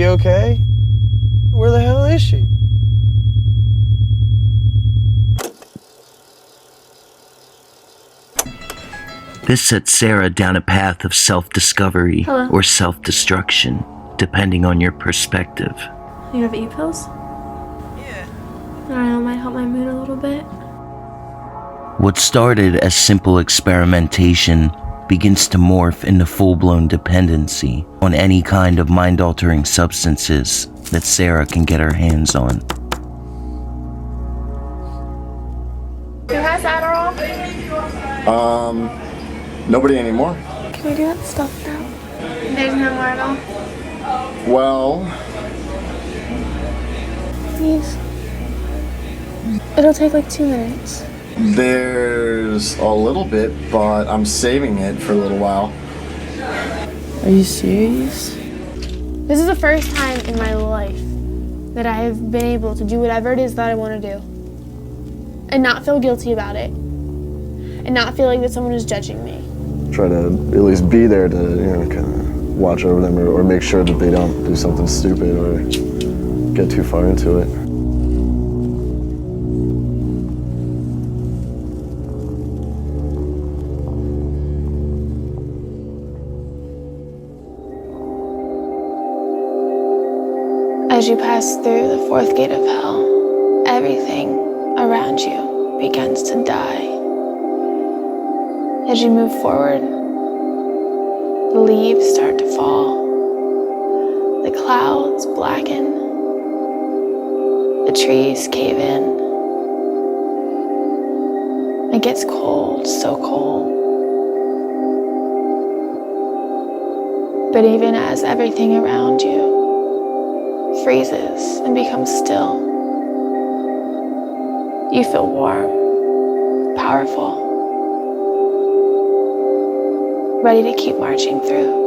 okay? Where the hell is she? This sets Sara down a path of self-discovery or self-destruction, depending on your perspective. You have e-pills? Yeah. I don't know, it might help my mood a little bit. What started as simple experimentation begins to morph into full-blown dependency on any kind of mind-altering substances that Sara can get her hands on. Who has Adderall? Nobody anymore. Can we do that stuff now? There's no more at all? Well... Please. It'll take like 2 minutes. There's a little bit, but I'm saving it for a little while. Are you serious? This is the first time in my life that I have been able to do whatever it is that I want to do. And not feel guilty about it. And not feel like that someone is judging me. Try to at least be there to, kind of watch over them or make sure that they don't do something stupid or get too far into it. As you pass through the 4th gate of hell, everything around you begins to die. As you move forward, the leaves start to fall, the clouds blacken, the trees cave in. It gets cold, so cold. But even as everything around you freezes and becomes still, you feel warm, powerful, ready to keep marching through.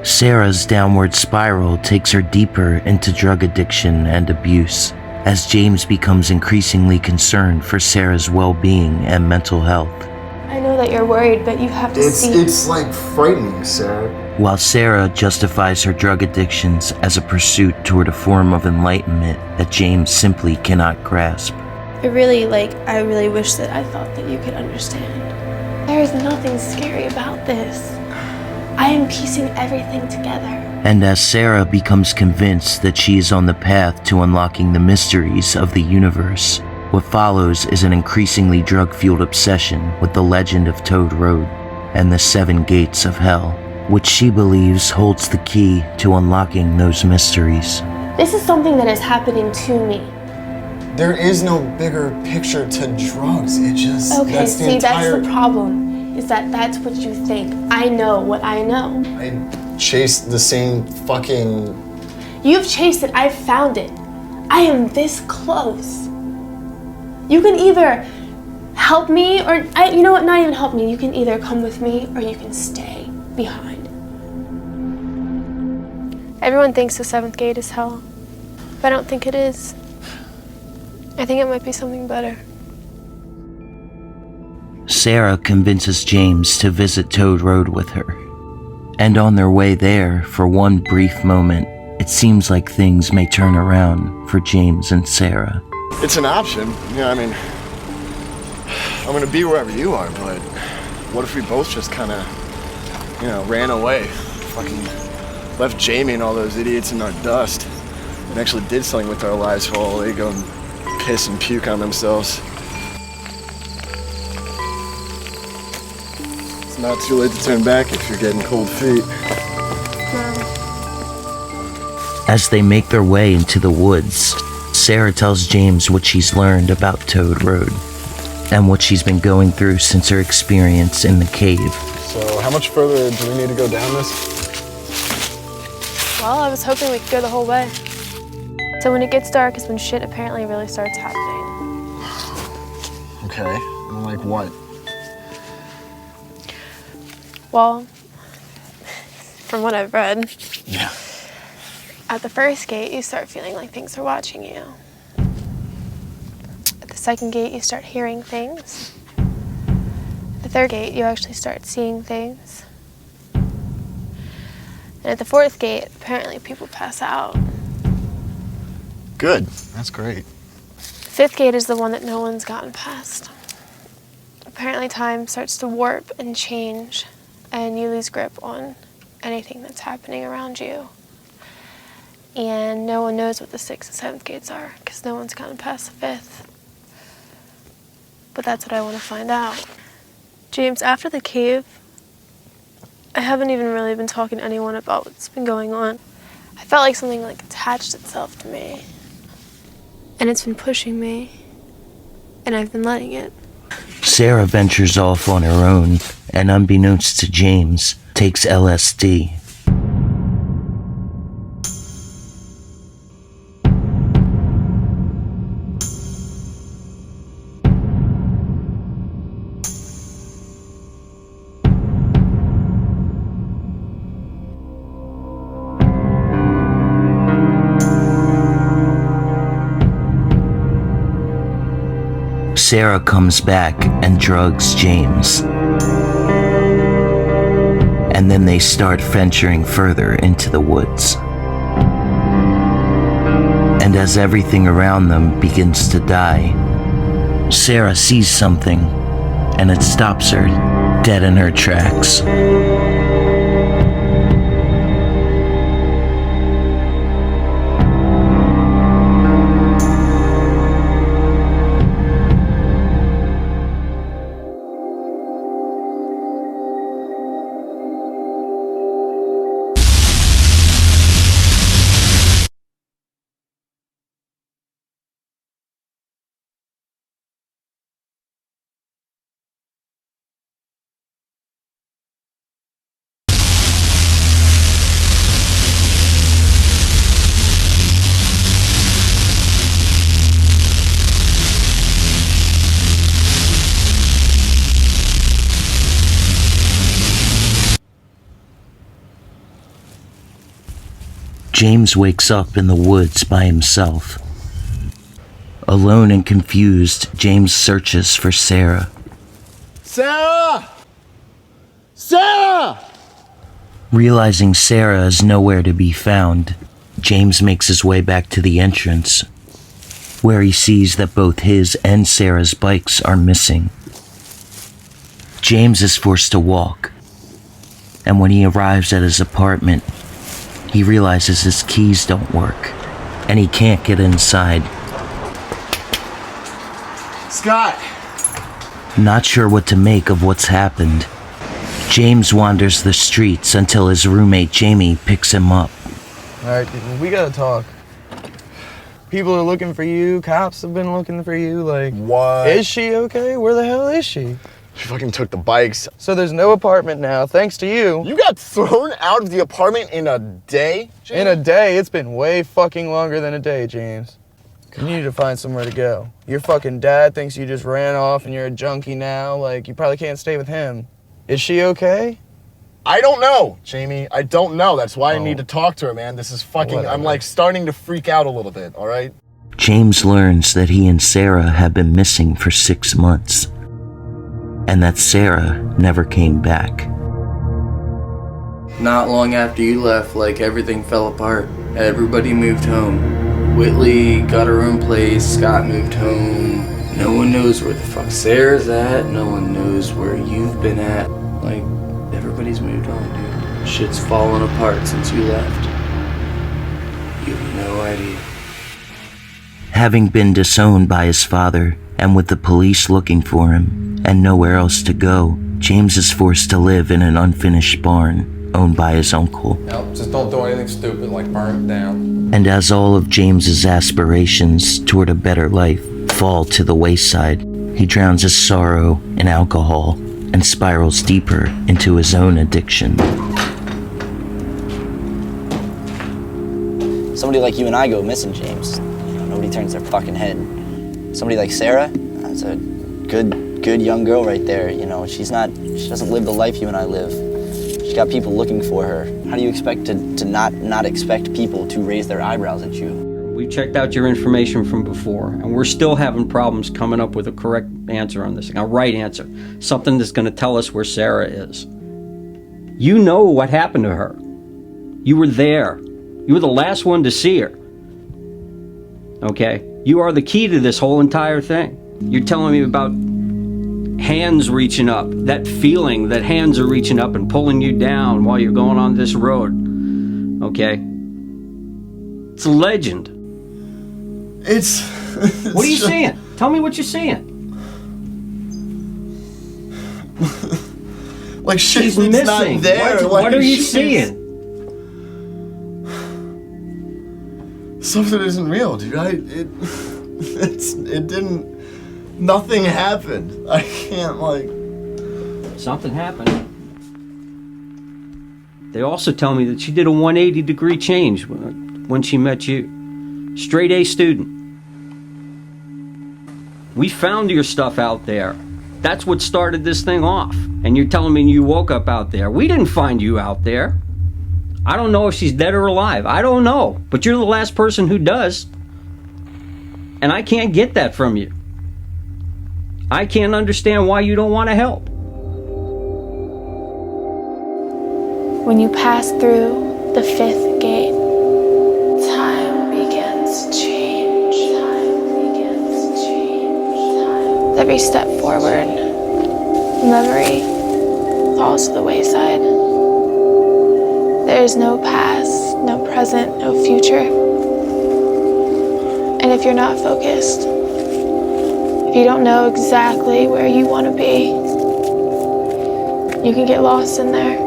Sara's downward spiral takes her deeper into drug addiction and abuse, as James becomes increasingly concerned for Sara's well-being and mental health. I know that you're worried, but you have to see. It's like frightening, Sara. While Sara justifies her drug addictions as a pursuit toward a form of enlightenment that James simply cannot grasp. I really wish that I thought that you could understand. There is nothing scary about this. I am piecing everything together. And as Sara becomes convinced that she is on the path to unlocking the mysteries of the universe, what follows is an increasingly drug-fueled obsession with the legend of Toad Road and the 7 gates of hell, which she believes holds the key to unlocking those mysteries. This is something that is happening to me. There is no bigger picture to drugs. It just... Okay, that's the problem, is that that's what you think. I know what I know. I chased the same fucking... You've chased it, I've found it. I am this close. You can either help me or, you know what, not even help me. You can either come with me or you can stay behind. Everyone thinks the 7th gate is hell, but I don't think it is. I think it might be something better. Sara convinces James to visit Toad Road with her. And on their way there, for one brief moment, it seems like things may turn around for James and Sara. It's an option. I mean, I'm gonna be wherever you are, but what if we both just kind of, ran away? Fucking left Jamie and all those idiots in our dust and actually did something with our lives while they go and piss and puke on themselves. It's not too late to turn back if you're getting cold feet. As they make their way into the woods, Sara tells James what she's learned about Toad Road and what she's been going through since her experience in the cave. So how much further do we need to go down this? Well, I was hoping we could go the whole way. So when it gets dark is when shit apparently really starts happening. Okay, and like what? Well, from what I've read, Yeah. at the first gate, you start feeling like things are watching you. At the second gate, you start hearing things. At the third gate, you actually start seeing things. And at the fourth gate, apparently people pass out. Good. That's great. Fifth gate is the one that no one's gotten past. Apparently time starts to warp and change, and you lose grip on anything that's happening around you. And no one knows what the 6th and 7th gates are, because no one's gotten past the 5th. But that's what I want to find out. James, after the cave, I haven't even really been talking to anyone about what's been going on. I felt like something attached itself to me. And it's been pushing me, and I've been letting it. Sara ventures off on her own, and unbeknownst to James, takes LSD. Sara comes back and drugs James. And then they start venturing further into the woods. And as everything around them begins to die, Sara sees something, and it stops her dead in her tracks. James wakes up in the woods by himself. Alone and confused, James searches for Sara. Sara! Sara! Realizing Sara is nowhere to be found, James makes his way back to the entrance, where he sees that both his and Sara's bikes are missing. James is forced to walk, and when he arrives at his apartment, he realizes his keys don't work, and he can't get inside. Scott! Not sure what to make of what's happened, James wanders the streets until his roommate Jamie picks him up. Alright, we gotta talk. People are looking for you, cops have been looking for you, What? Is she okay? Where the hell is she? She fucking took the bikes. So there's no apartment now, thanks to you. You got thrown out of the apartment in a day, James? In a day? It's been way fucking longer than a day, James. You need to find somewhere to go. Your fucking dad thinks you just ran off and you're a junkie now, you probably can't stay with him. Is she okay? I don't know, Jamie. I don't know. That's why I need to talk to her, man. This is fucking... Whatever. I'm starting to freak out a little bit, all right? James learns that he and Sara have been missing for 6 months, and that Sara never came back. Not long after you left, everything fell apart. Everybody moved home. Whitley got her own place, Scott moved home. No one knows where the fuck Sarah's at, no one knows where you've been at. Everybody's moved on, dude. Shit's fallen apart since you left. You have no idea. Having been disowned by his father, and with the police looking for him, and nowhere else to go, James is forced to live in an unfinished barn owned by his uncle. Nope, just don't do anything stupid like burn it down. And as all of James's aspirations toward a better life fall to the wayside, he drowns his sorrow in alcohol and spirals deeper into his own addiction. Somebody like you and I go missing, James. Nobody turns their fucking head. Somebody like Sara, that's a good young girl right there. She doesn't live the life you and I live. She's got people looking for her. How do you expect to not expect people to raise their eyebrows at you? We've checked out your information from before, and we're still having problems coming up with a correct answer on this thing, a right answer. Something that's going to tell us where Sara is. You know what happened to her. You were there. You were the last one to see her. Okay? You are the key to this whole entire thing. You're telling me about hands reaching up, that feeling that hands are reaching up and pulling you down while you're going on this road. Okay? It's a legend. It's what are you seeing? Tell me what you're seeing. Like shit, She's it's missing. not there. What are you seeing? Something isn't real, dude. It didn't. Nothing happened. I can't Something happened. They also tell me that she did a 180-degree change when she met you. Straight A student. We found your stuff out there. That's what started this thing off. And you're telling me you woke up out there. We didn't find you out there. I don't know if she's dead or alive. I don't know. But you're the last person who does. And I can't get that from you. I can't understand why you don't want to help. When you pass through the fifth gate, time begins to change. Time begins to change. Every step forward, memory falls to the wayside. There is no past, no present, no future. And if you're not focused, if you don't know exactly where you want to be, you can get lost in there.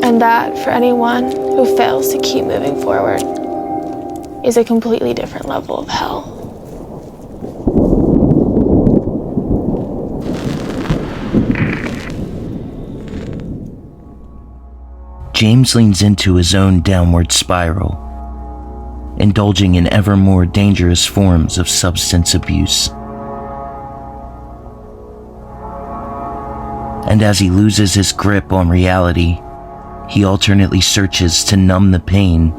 And that, for anyone who fails to keep moving forward, is a completely different level of hell. James leans into his own downward spiral, indulging in ever more dangerous forms of substance abuse. And as he loses his grip on reality, he alternately searches to numb the pain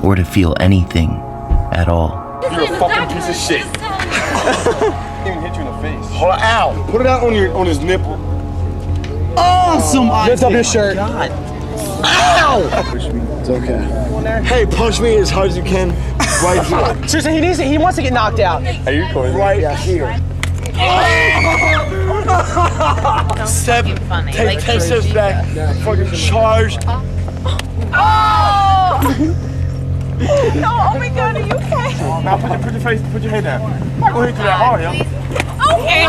or to feel anything at all. You're a fucking piece of shit. He even hit you in the face. Hold on, ow. Put it out on his nipple. Awesome. Lift up your shirt. God. Ow! Push me. It's okay. Hey, punch me as hard as you can. Right here. Seriously, he wants to get knocked out. Are you going right here? Seven. Take 10 steps back. Fucking charge. Oh! No, oh my God, are you okay? Now put your head down. I'm gonna hit you that hard, yo. Okay.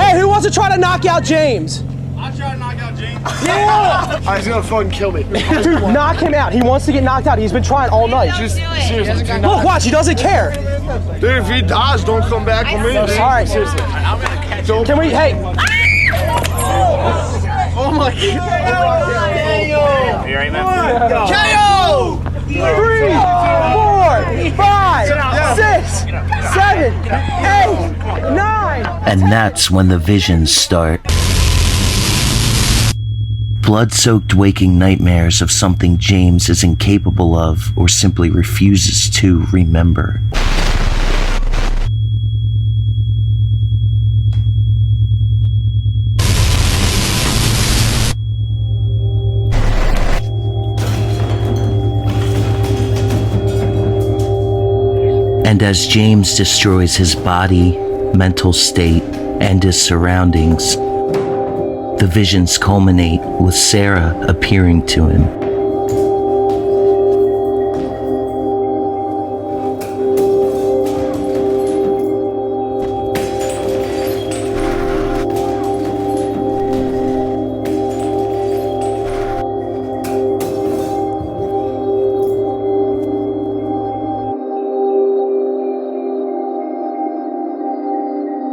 Hey, who wants to try to knock out James? I'll try to knock out James. Yeah! He's gonna fucking kill me. Dude, knock him out. He wants to get knocked out. He's been trying all night. Just seriously. Look, watch. He doesn't care. Dude, if he dies, don't come back for me. All right. Seriously. I'm gonna catch him. Can we? Hey. Oh my God. Are you right, man? KO! 3, 4, 5, 6, 7, 8, 9. And that's when the visions start. Blood-soaked waking nightmares of something James is incapable of or simply refuses to remember. And as James destroys his body, mental state, and his surroundings, the visions culminate with Sara appearing to him.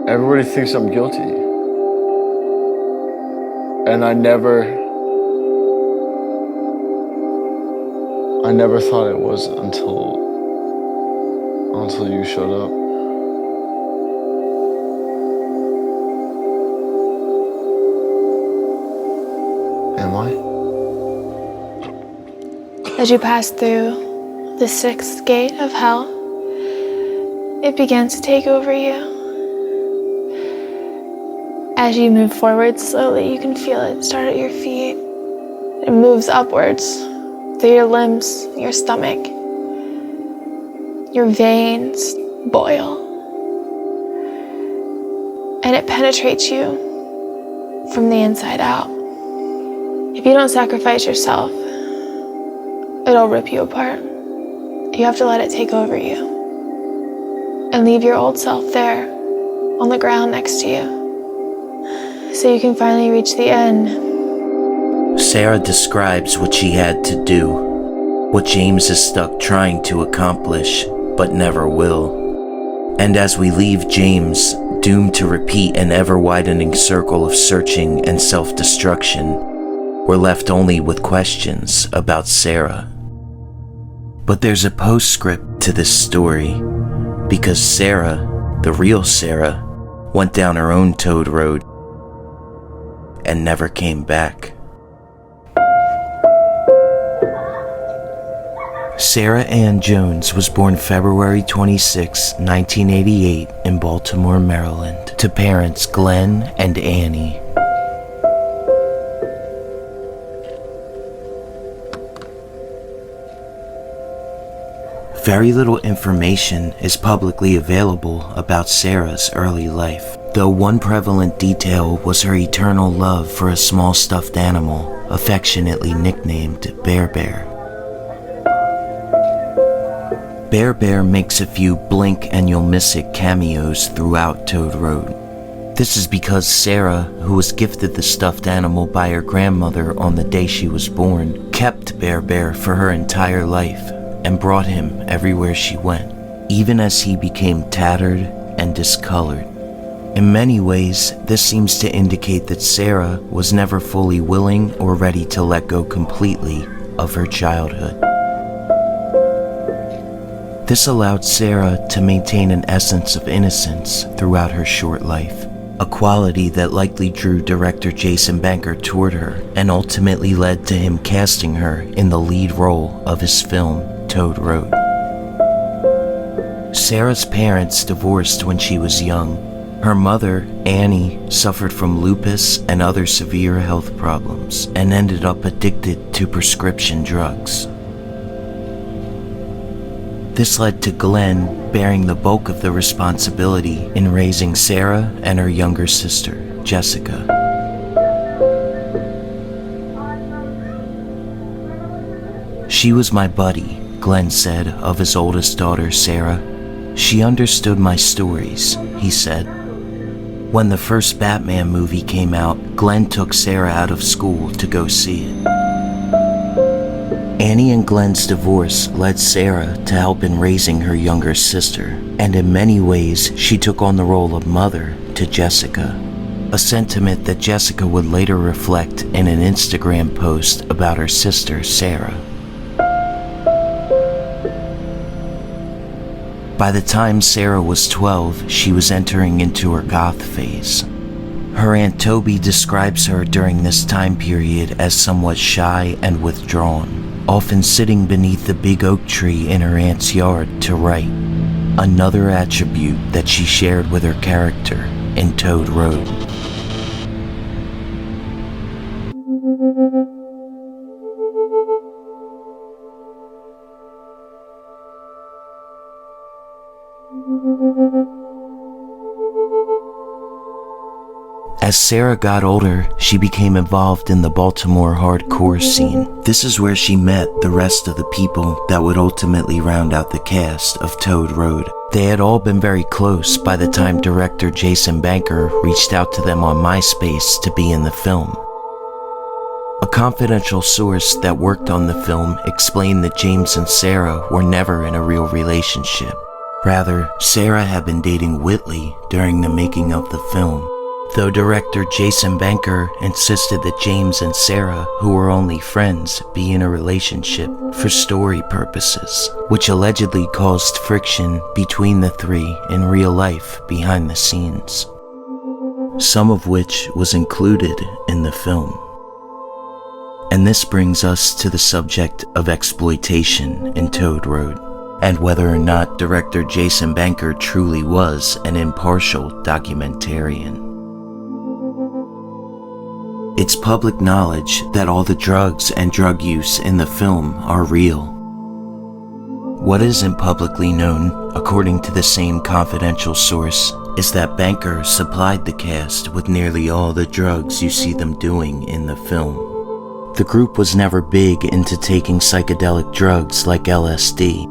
Everybody thinks I'm guilty. And I never thought it was until you showed up. And am I? As you pass through the 6th gate of hell, it begins to take over you. As you move forward slowly, you can feel it start at your feet. It moves upwards through your limbs, your stomach. Your veins boil. And it penetrates you from the inside out. If you don't sacrifice yourself, it'll rip you apart. You have to let it take over you. And leave your old self there, on the ground next to you, so you can finally reach the end. Sara describes what she had to do, what James is stuck trying to accomplish, but never will. And as we leave James, doomed to repeat an ever-widening circle of searching and self-destruction, we're left only with questions about Sara. But there's a postscript to this story, because Sara, the real Sara, went down her own toad road and never came back. Sara Anne Jones was born February 26, 1988 in Baltimore, Maryland, to parents Glenn and Annie. Very little information is publicly available about Sara's early life, though one prevalent detail was her eternal love for a small stuffed animal, affectionately nicknamed Bear Bear. Bear Bear makes a few blink and you'll miss it cameos throughout Toad Road. This is because Sara, who was gifted the stuffed animal by her grandmother on the day she was born, kept Bear Bear for her entire life and brought him everywhere she went, even as he became tattered and discolored. In many ways, this seems to indicate that Sara was never fully willing or ready to let go completely of her childhood. This allowed Sara to maintain an essence of innocence throughout her short life, a quality that likely drew director Jason Banker toward her and ultimately led to him casting her in the lead role of his film Toad Road. Sara's parents divorced when she was young. Her mother, Annie, suffered from lupus and other severe health problems and ended up addicted to prescription drugs. This led to Glenn bearing the bulk of the responsibility in raising Sara and her younger sister, Jessica. She was my buddy, Glenn said of his oldest daughter, Sara. She understood my stories, he said. When the first Batman movie came out, Glenn took Sara out of school to go see it. Annie and Glenn's divorce led Sara to help in raising her younger sister, and in many ways she took on the role of mother to Jessica, a sentiment that Jessica would later reflect in an Instagram post about her sister, Sara. By the time Sara was 12, she was entering into her goth phase. Her Aunt Toby describes her during this time period as somewhat shy and withdrawn, often sitting beneath the big oak tree in her aunt's yard to write, another attribute that she shared with her character in Toad Road. As Sara got older, she became involved in the Baltimore hardcore scene. This is where she met the rest of the people that would ultimately round out the cast of Toad Road. They had all been very close by the time director Jason Banker reached out to them on MySpace to be in the film. A confidential source that worked on the film explained that James and Sara were never in a real relationship. Rather, Sara had been dating Whitley during the making of the film, though director Jason Banker insisted that James and Sara, who were only friends, be in a relationship for story purposes, which allegedly caused friction between the three in real life behind the scenes, some of which was included in the film. And this brings us to the subject of exploitation in Toad Road, and whether or not director Jason Banker truly was an impartial documentarian. It's public knowledge that all the drugs and drug use in the film are real. What isn't publicly known, according to the same confidential source, is that Banker supplied the cast with nearly all the drugs you see them doing in the film. The group was never big into taking psychedelic drugs like LSD,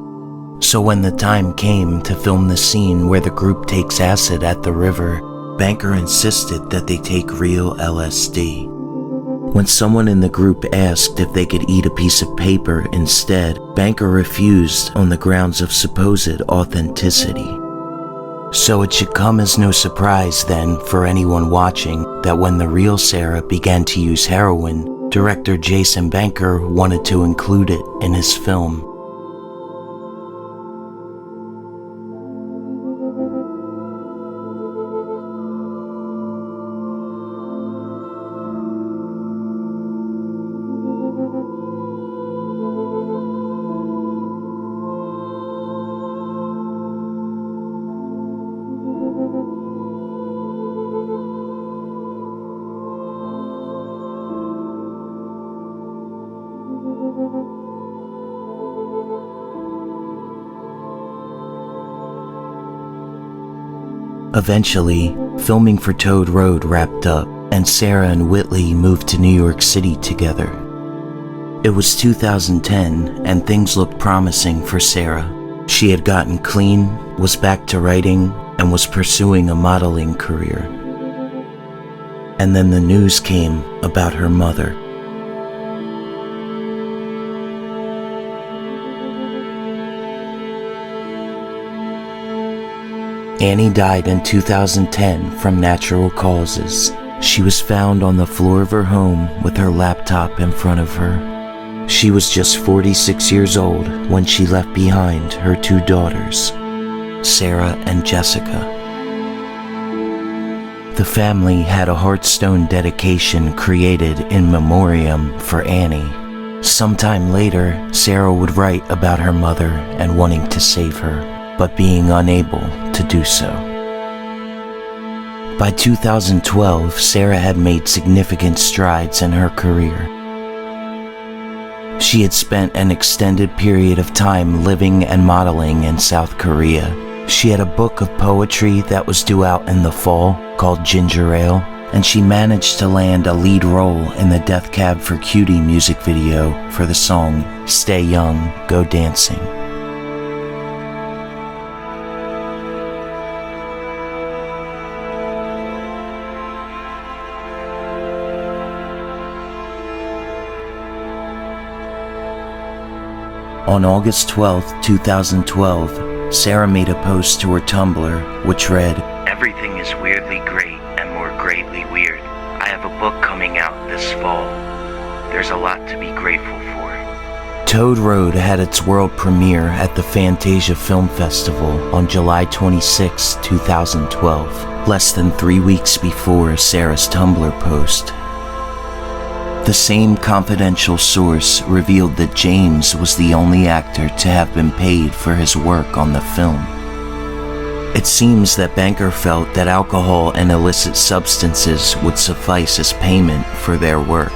so when the time came to film the scene where the group takes acid at the river, Banker insisted that they take real LSD. When someone in the group asked if they could eat a piece of paper instead, Banker refused on the grounds of supposed authenticity. So it should come as no surprise then for anyone watching that when the real Sara began to use heroin, director Jason Banker wanted to include it in his film. Eventually, filming for Toad Road wrapped up, and Sara and Whitley moved to New York City together. It was 2010, and things looked promising for Sara. She had gotten clean, was back to writing, and was pursuing a modeling career. And then the news came about her mother. Annie died in 2010 from natural causes. She was found on the floor of her home with her laptop in front of her. She was just 46 years old when she left behind her two daughters, Sara and Jessica. The family had a Hearthstone dedication created in memoriam for Annie. Sometime later, Sara would write about her mother and wanting to save her, but being unable to do so. By 2012, Sara had made significant strides in her career. She had spent an extended period of time living and modeling in South Korea. She had a book of poetry that was due out in the fall called Ginger Ale, and she managed to land a lead role in the Death Cab for Cutie music video for the song Stay Young, Go Dancing. On August 12, 2012, Sara made a post to her Tumblr which read, "Everything is weirdly great and more greatly weird. I have a book coming out this fall. There's a lot to be grateful for." Toad Road had its world premiere at the Fantasia Film Festival on July 26, 2012, less than 3 weeks before Sara's Tumblr post. The same confidential source revealed that James was the only actor to have been paid for his work on the film. It seems that Banker felt that alcohol and illicit substances would suffice as payment for their work.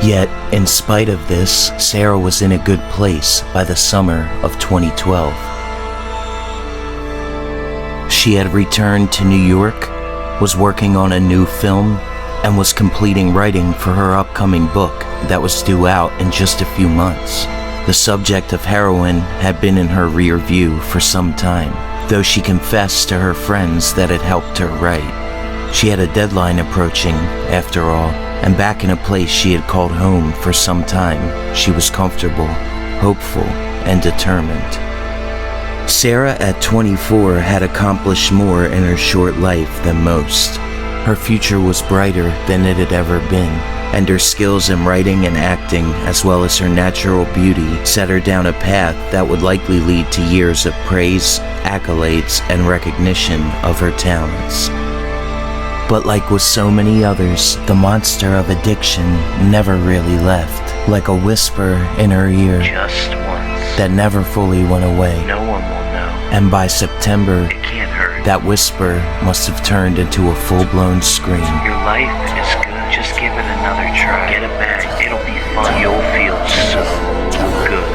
Yet, in spite of this, Sara was in a good place by the summer of 2012. She had returned to New York, was working on a new film, and was completing writing for her upcoming book that was due out in just a few months. The subject of heroin had been in her rear view for some time, though she confessed to her friends that it helped her write. She had a deadline approaching, after all, and back in a place she had called home for some time, she was comfortable, hopeful, and determined. Sara at 24 had accomplished more in her short life than most. Her future was brighter than it had ever been, and her skills in writing and acting, as well as her natural beauty, set her down a path that would likely lead to years of praise, accolades, and recognition of her talents. But like with so many others, the monster of addiction never really left. Like a whisper in her ear, Just once. that never fully went away. No one will know. And by September, It can't hurt. that whisper must have turned into a full-blown scream. Your life is good. Just give it another try. Get it back. It'll be fun. You'll feel so good.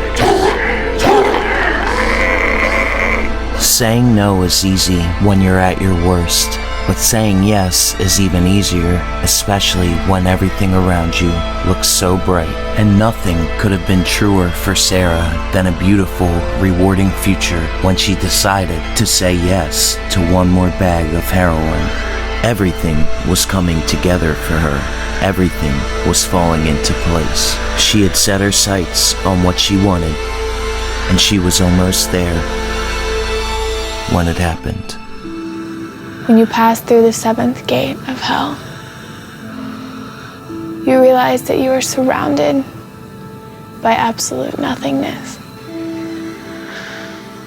Saying no is easy when you're at your worst, but saying yes is even easier, especially when everything around you looks so bright. And nothing could have been truer for Sara than a beautiful, rewarding future when she decided to say yes to one more bag of heroin. Everything was coming together for her. Everything was falling into place. She had set her sights on what she wanted, and she was almost there when it happened. When you pass through the seventh gate of hell, you realize that you are surrounded by absolute nothingness.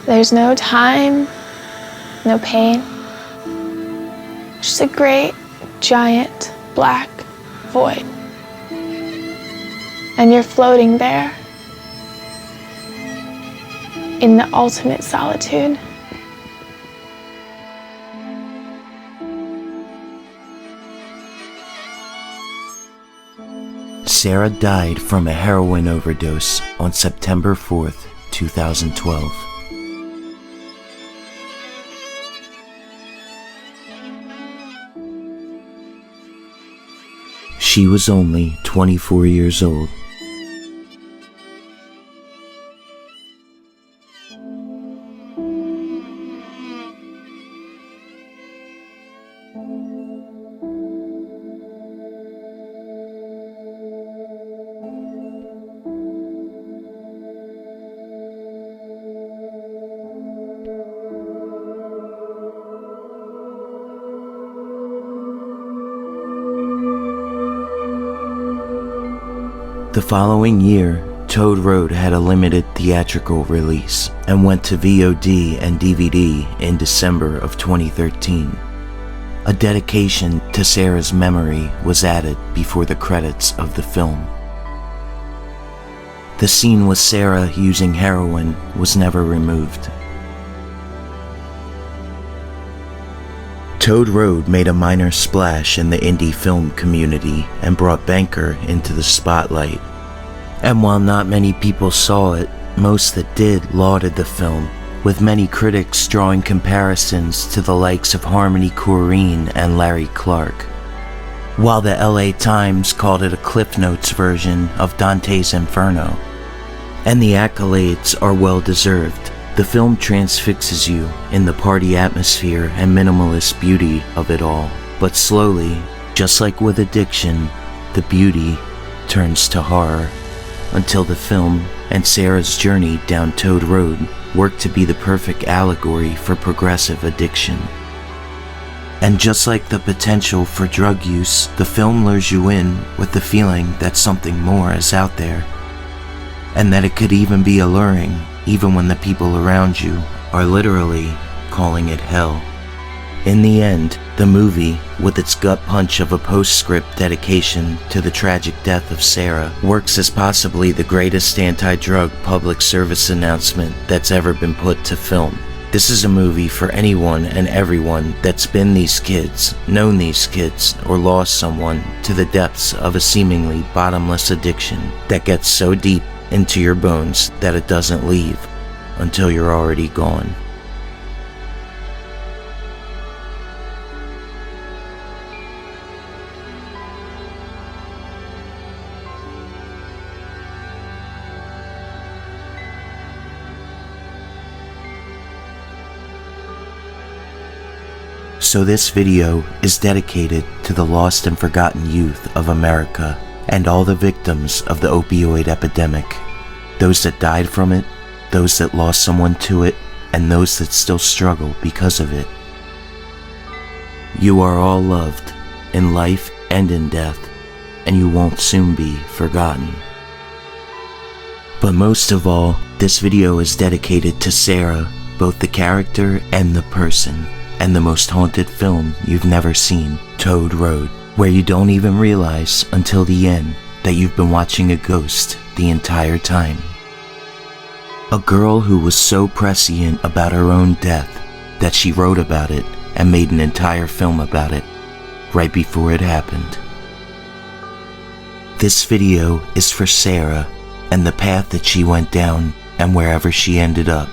There's no time, no pain, just a great, giant, black void. And you're floating there in the ultimate solitude. Sara died from a heroin overdose on September 4th, 2012. She was only 24 years old. The following year, Toad Road had a limited theatrical release and went to VOD and DVD in December of 2013. A dedication to Sara's memory was added before the credits of the film. The scene with Sara using heroin was never removed. Toad Road made a minor splash in the indie film community and brought Banker into the spotlight. And while not many people saw it, most that did lauded the film, with many critics drawing comparisons to the likes of Harmony Korine and Larry Clark. While the LA Times called it a Cliff Notes version of Dante's Inferno. And the accolades are well deserved. The film transfixes you in the party atmosphere and minimalist beauty of it all. But slowly, just like with addiction, the beauty turns to horror, until the film and Sara's journey down Toad Road work to be the perfect allegory for progressive addiction. And just like the potential for drug use, the film lures you in with the feeling that something more is out there, and that it could even be alluring, even when the people around you are literally calling it hell. In the end, the movie, with its gut punch of a postscript dedication to the tragic death of Sara, works as possibly the greatest anti-drug public service announcement that's ever been put to film. This is a movie for anyone and everyone that's been these kids, known these kids, or lost someone to the depths of a seemingly bottomless addiction that gets so deep into your bones that it doesn't leave until you're already gone. So this video is dedicated to the lost and forgotten youth of America and all the victims of the opioid epidemic. Those that died from it, those that lost someone to it, and those that still struggle because of it. You are all loved, in life and in death, and you won't soon be forgotten. But most of all, this video is dedicated to Sara, both the character and the person. and the most haunted film you've never seen, Toad Road, where you don't even realize until the end that you've been watching a ghost the entire time. A girl who was so prescient about her own death that she wrote about it and made an entire film about it right before it happened. This video is for Sara and the path that she went down and wherever she ended up.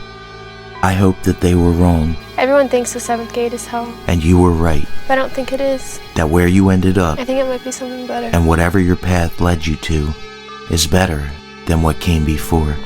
I hope that they were wrong. Everyone thinks the 7th gate is hell, And you were right, but I don't think it is. that where you ended up I think it might be something better. and whatever your path led you to is better than what came before.